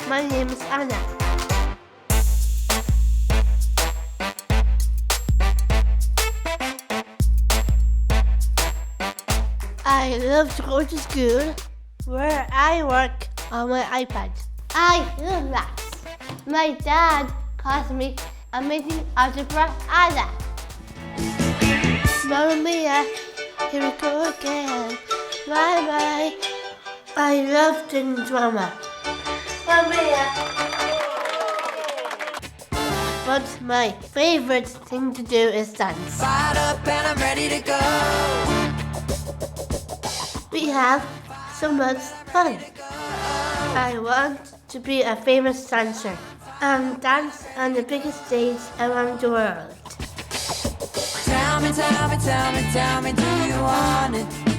My name is Anna. I love to go to school where I work on my iPad. I love maths. My dad calls me Amazing Algebra Anna. Mamma mia, here we go again. Bye bye. I love doing drama. Mamma mia. But my favorite thing to do is dance. Fired up and I'm ready to go. We have so much fun. I want to be a famous dancer and dance on the biggest stage around the world. Tell me, do you want it?